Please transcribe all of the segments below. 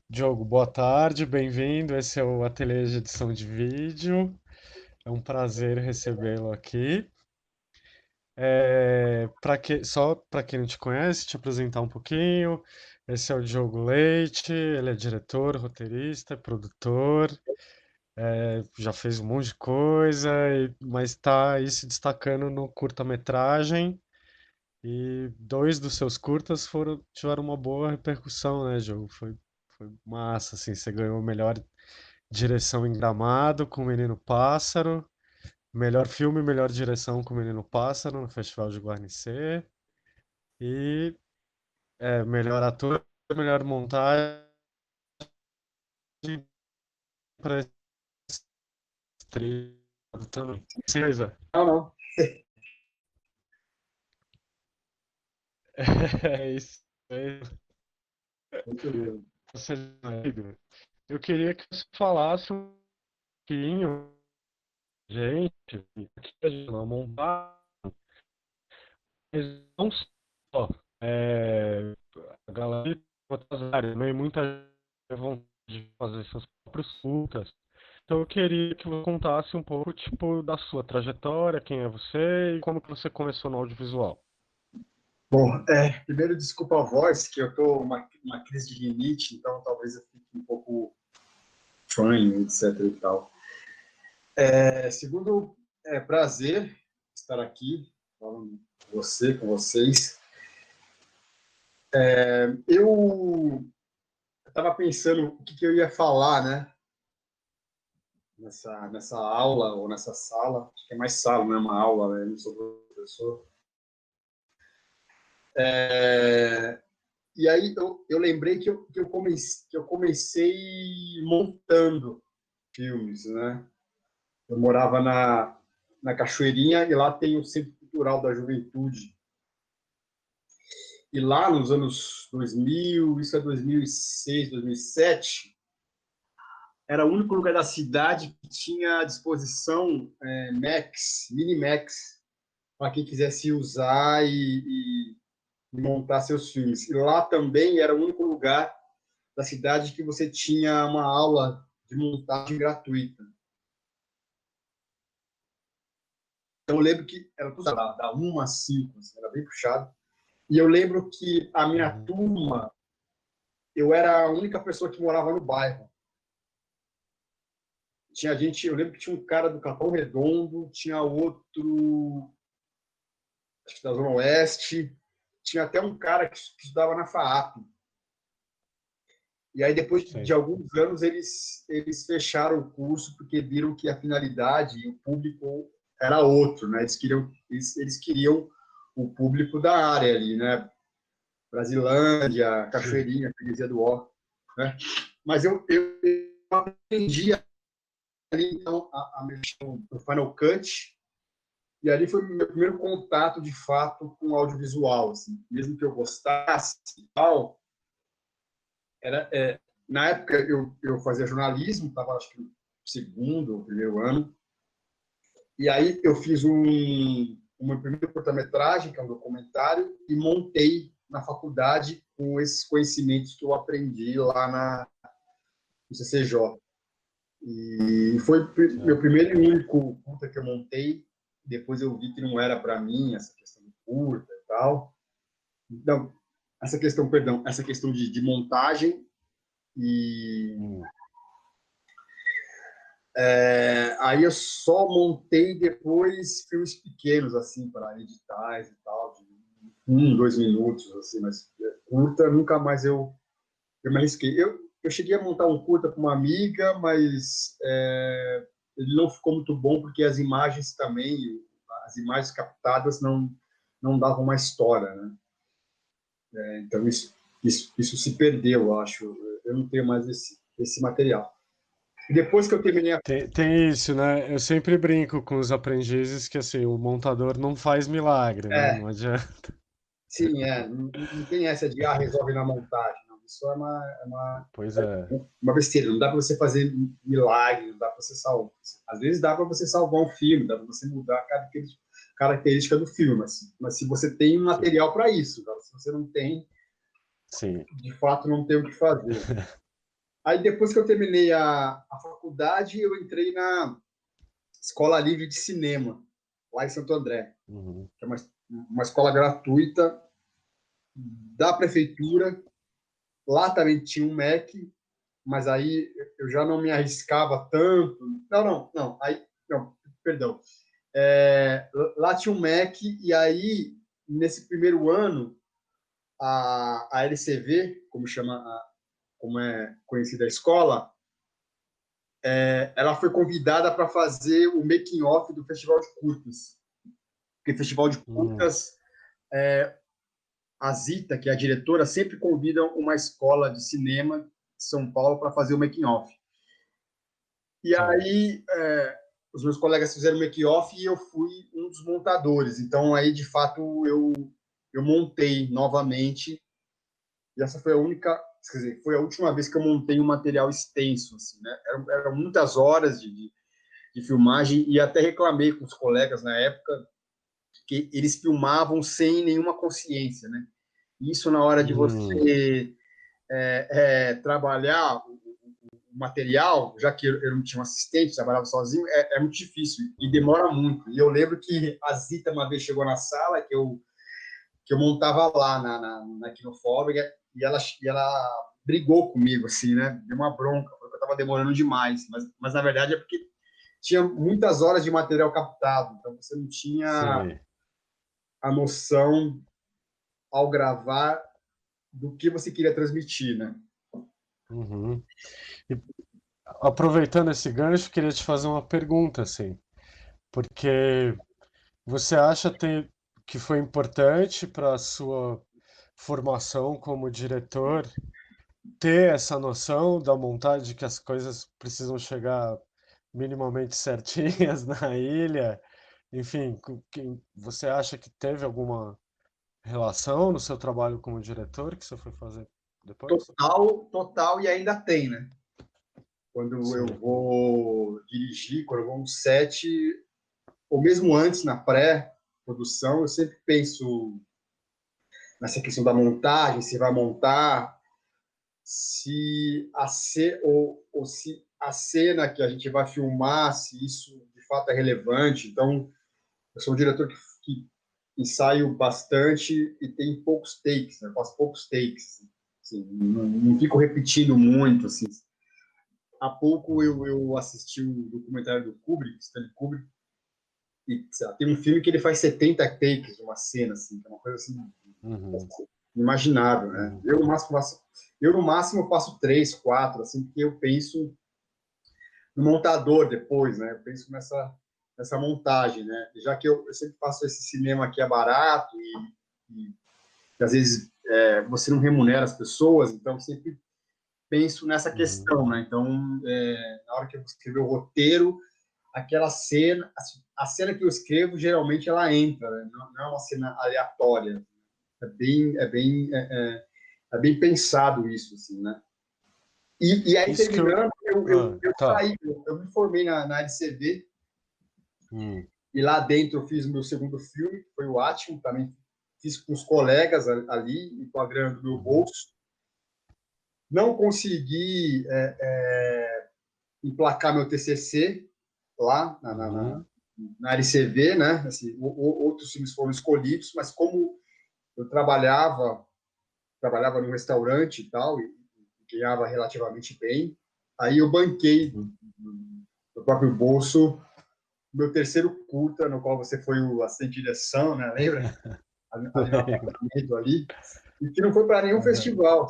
Diogo, boa tarde, bem-vindo. Esse é o Ateliê de Edição de Vídeo. É um prazer recebê-lo aqui. Só para quem não te conhece, te apresentar um pouquinho. Esse é o Diogo Leite, ele é diretor, roteirista, produtor, já fez um monte de coisa, mas está aí se destacando no curta-metragem. E dois dos seus curtas tiveram uma boa repercussão, né, Diogo? Foi massa, assim, você ganhou o melhor direção em Gramado com o Menino Pássaro. Melhor filme e melhor direção com o Menino Pássaro no Festival de Guarnicê. E melhor ator e melhor montagem para estreado também. Certeza. Não, não. É isso aí. Muito bem. Eu queria que você falasse um pouquinho, gente, na montagem, mas não só. É, a galera de outras áreas, também muita gente tem vontade de fazer seus próprios curtas. Então eu queria que você contasse um pouco, tipo, da sua trajetória, quem é você e como que você começou no audiovisual. Bom, primeiro, desculpa a voz, que eu estou uma crise de rinite, então talvez eu fique um pouco fanho, etc. e tal. Segundo, é prazer estar aqui falando com você, com vocês. Eu estava pensando o que eu ia falar, né? Nessa aula ou nessa sala, acho que é mais sala, não é uma aula, né? Eu não sou professor. E aí eu lembrei que eu comecei montando filmes, né? Eu morava na Cachoeirinha e lá tem o Centro Cultural da Juventude. E lá nos anos 2000, isso é 2006, 2007, era o único lugar da cidade que tinha à disposição Max, Mini Max, para quem quisesse usar e montar seus filmes. E lá também era o único lugar da cidade que você tinha uma aula de montagem gratuita. Então, eu lembro que era tudo da 1 a 5, assim, era bem puxado. E eu lembro que a minha Uhum. turma, eu era a única pessoa que morava no bairro. Tinha gente, eu lembro que tinha um cara do Capão Redondo, tinha outro, acho que da Zona Oeste, tinha até um cara que estudava na FAAP. E aí, depois de Sim. alguns anos, eles fecharam o curso porque viram que a finalidade e o público era outro, né? Eles queriam o público da área ali, né? Brasilândia, Sim. Cachoeirinha, Freguesia do Ó, né? Mas eu aprendi ali, então, a mexer no Final Cut, e ali foi o meu primeiro contato, de fato, com o audiovisual, assim. Mesmo que eu gostasse e tal, era, na época eu fazia jornalismo, estava acho que no segundo ou primeiro ano, e aí eu fiz uma primeira curta-metragem, que é um documentário, e montei na faculdade com esses conhecimentos que eu aprendi lá no CCJ. E foi meu Certo. primeiro e único curta que eu montei. Depois eu vi que não era para mim essa questão de curta e tal. Então, essa questão de montagem. E Hum. aí eu só montei depois filmes pequenos, assim, para editais e tal, de 1, 2 minutos, assim, mas curta nunca mais eu me arrisquei. Eu cheguei a montar um curta com uma amiga, mas ele não ficou muito bom porque as imagens também, as imagens captadas não davam uma história, né? Então isso se perdeu, eu acho. Eu não tenho mais esse material. E depois que eu terminei a... Tem isso, né? Eu sempre brinco com os aprendizes que assim, o montador não faz milagre, né? É, Não adianta. sim, não tem essa de resolve na montagem, não. Isso Pois é, uma besteira. Não dá para você fazer milagre, não dá para você salvar. Às vezes dá para você salvar um filme, dá para você mudar a característica do filme, mas se você tem um sim, material para isso, tá? Se você não tem, sim. de fato não tem o que fazer. Aí, depois que eu terminei a faculdade, eu entrei na Escola Livre de Cinema, lá em Santo André, Uhum. que é uma escola gratuita da prefeitura. Lá também tinha um MEC, mas aí eu já não me arriscava tanto. Não. Aí, não, perdão. Lá tinha um MEC, e aí, nesse primeiro ano, a LCV, como é conhecida a escola, ela foi convidada para fazer o making off do Festival de Curtas. Porque Festival de Uhum. Curtas, a Zita, que é a diretora, sempre convida uma escola de cinema de São Paulo para fazer o making off. E Sim. aí, os meus colegas fizeram o make-off e eu fui um dos montadores. Então, aí, de fato, eu montei novamente. E essa foi a única, quer dizer, foi a última vez que eu montei um material extenso, assim, né? Eram muitas horas de filmagem, e até reclamei com os colegas na época que eles filmavam sem nenhuma consciência, né? Isso, na hora de Uhum. você trabalhar o material, já que eu não tinha um assistente, trabalhava sozinho, é muito difícil e Uhum. demora muito. E eu lembro que a Zita uma vez chegou na sala que eu montava lá na Quinofóbica, e ela brigou comigo, assim, né? Deu uma bronca, porque eu estava demorando demais. Mas, na verdade, é porque tinha muitas horas de material captado, então você não tinha Sei. a noção, ao gravar, do que você queria transmitir, né? Uhum. E aproveitando esse gancho, queria te fazer uma pergunta, assim, porque você acha que foi importante para a sua formação como diretor ter essa noção da montagem, de que as coisas precisam chegar minimamente certinhas na ilha? Enfim, você acha que teve alguma relação no seu trabalho como diretor que você foi fazer depois? Total, total, e ainda tem, né? Quando eu Sim. vou dirigir, quando eu vou no set, ou mesmo antes, na pré-produção, eu sempre penso nessa questão da montagem, se vai montar, se ou se a cena que a gente vai filmar, se isso de fato é relevante. Então, eu sou um diretor que ensaio bastante e tem poucos takes, né? Eu faço poucos takes. Assim, não fico repetindo muito, assim. Há pouco Uhum. eu assisti o documentário do Kubrick, Stanley Kubrick, e sei lá, tem um filme que ele faz 70 takes de uma cena, assim, que é uma coisa assim, Uhum. inimaginável, né? Uhum. Eu no máximo faço 3, 4, assim, porque eu penso no montador depois, né? Eu penso nessa montagem, né? Já que eu sempre faço esse cinema que é barato e às vezes você não remunera as pessoas, então eu sempre penso nessa Uhum. questão, né? Então, na hora que eu escrever o roteiro, aquela cena, a cena que eu escrevo, geralmente ela entra, né? Não é uma cena aleatória. É bem pensado isso, assim, né? E aí, Isso que eu. terminando, Ah, eu tá. saí, eu me formei na LCV, Hum. e lá dentro eu fiz o meu segundo filme, que foi o Atimo, também fiz com os colegas ali, e com a grana do meu Uhum. bolso. Não consegui emplacar meu TCC lá Uhum. na LCV, né? Assim, outros filmes foram escolhidos, mas como eu trabalhava num restaurante e tal, e ganhava relativamente bem, aí eu banquei Uhum. do próprio bolso meu terceiro curta, no qual você foi o assistente de direção, né? Lembra? Ali no Lembro. apartamento ali, e que não foi para nenhum Uhum. festival,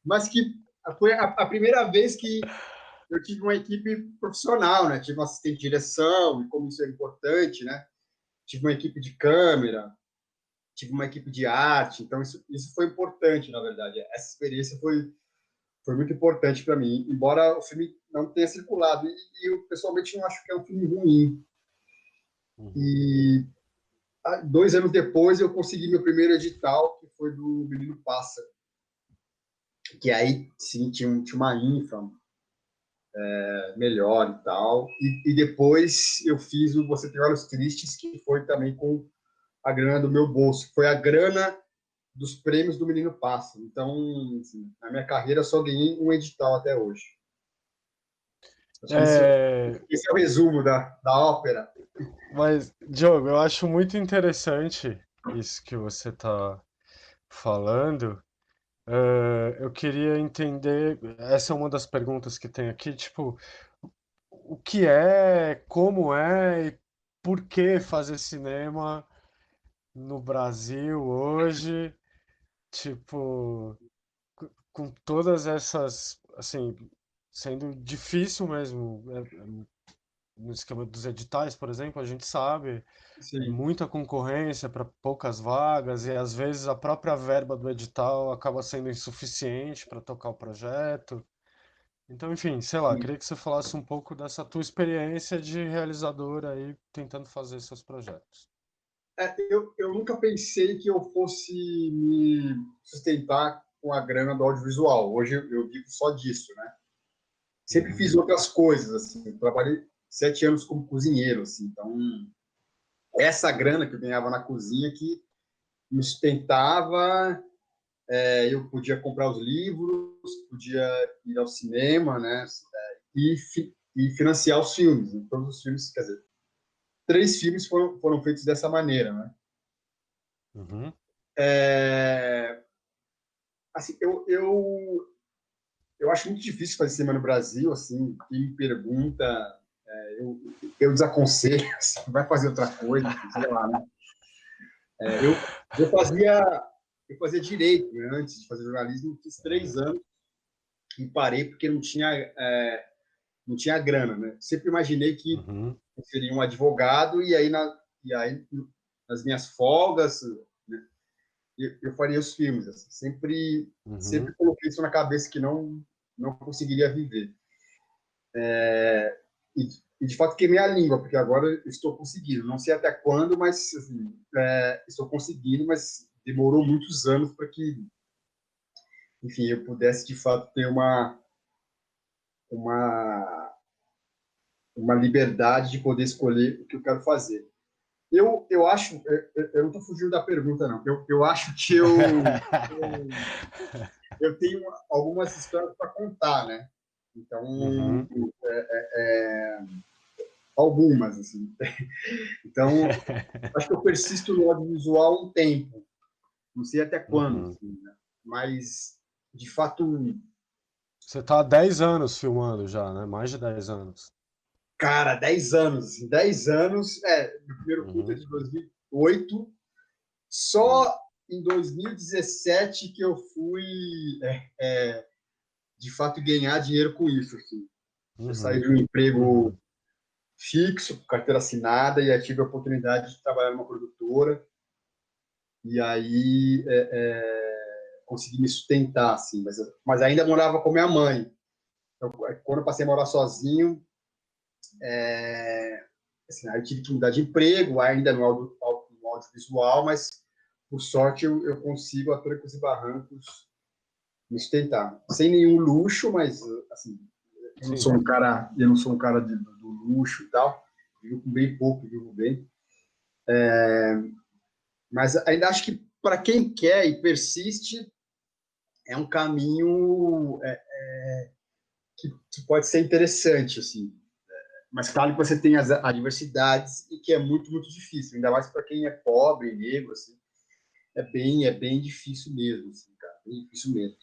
mas que foi a primeira vez que eu tive uma equipe profissional, né? Tive um assistente de direção, e como isso é importante, né? Tive uma equipe de câmera, tive uma equipe de arte, então isso foi importante, na verdade. Essa experiência foi muito importante para mim, embora o filme não tenha circulado. E eu, pessoalmente, não acho que é um filme ruim. Uhum. E 2 anos depois, eu consegui meu primeiro edital, que foi do Menino Pássaro, que aí, sim, tinha uma infra melhor e tal. E depois eu fiz o Você Tem Olhos Tristes, que foi também com a grana do meu bolso. Foi a grana dos prêmios do Menino Pássaro. Então, assim, na minha carreira, só ganhei um edital até hoje. Acho que É, esse é o resumo da ópera. mas, Diogo, eu acho muito interessante isso que você está falando. Eu queria entender, essa é uma das perguntas que tem aqui, tipo, o que é, como é e por que fazer cinema no Brasil hoje, tipo, com todas essas, assim, sendo difícil mesmo, no esquema dos editais, por exemplo, a gente sabe, é Sim, muita concorrência para poucas vagas e às vezes a própria verba do edital acaba sendo insuficiente para tocar o projeto. Então, enfim, sei lá, sim. queria que você falasse um pouco dessa tua experiência de realizadora aí tentando fazer seus projetos. Eu nunca pensei que eu fosse me sustentar com a grana do audiovisual. Hoje eu vivo só disso, né? Sempre Uhum, fiz outras coisas, assim. Eu trabalhei 7 anos como cozinheiro, assim. Então, essa grana que eu ganhava na cozinha que me sustentava, eu podia comprar os livros, podia ir ao cinema, né? E financiar os filmes. Né? Todos os filmes, quer dizer, 3 filmes foram feitos dessa maneira, né? uhum, É, assim, eu acho muito difícil fazer cinema no Brasil, assim, quem me pergunta, eu desaconselho, assim, vai fazer outra coisa, sei lá, né? Eu fazia direito, né? Antes de fazer jornalismo, fiz 3 anos e parei porque não tinha grana, né? Sempre imaginei que uhum, eu seria um advogado e aí nas minhas folgas, né, eu faria os filmes. Assim. Sempre uhum, coloquei isso na cabeça que não conseguiria viver. E, e de fato queimei a língua, porque agora eu estou conseguindo. Não sei até quando, mas assim, estou conseguindo, mas demorou muitos anos para que, enfim, eu pudesse de fato ter uma, uma liberdade de poder escolher o que eu quero fazer. Eu acho, eu não estou fugindo da pergunta, não. Eu acho que eu tenho algumas histórias para contar, né? Então, uhum. algumas, assim. Então, acho que eu persisto no audiovisual um tempo, não sei até quando, Uhum. assim, né? Mas, de fato, Você tá há 10 anos filmando já, né? Mais de 10 anos. cara, 10 anos, assim, 10 anos, meu primeiro curta é Uhum. de 2008, Hum. só em 2017 que eu fui, de fato, ganhar dinheiro com isso, assim. Eu saí Uhum. de um emprego Uhum. fixo, com carteira assinada, e aí tive a oportunidade de trabalhar numa produtora, e aí consegui me sustentar, assim, mas ainda morava com minha mãe. Então, quando eu passei a morar sozinho, assim, aí eu tive que mudar de emprego, ainda no audiovisual, mas por sorte eu consigo, a trancos e barrancos, me sustentar. Sem nenhum luxo, mas assim, Sim. eu não sou um cara do luxo e tal, vivo com bem pouco, vivo bem. Mas ainda acho que para quem quer e persiste, é um caminho que pode ser interessante, assim. Mas claro que você tem as adversidades e que é muito, muito difícil, ainda mais para quem é pobre, negro, assim. É bem difícil mesmo, assim, cara, bem difícil mesmo.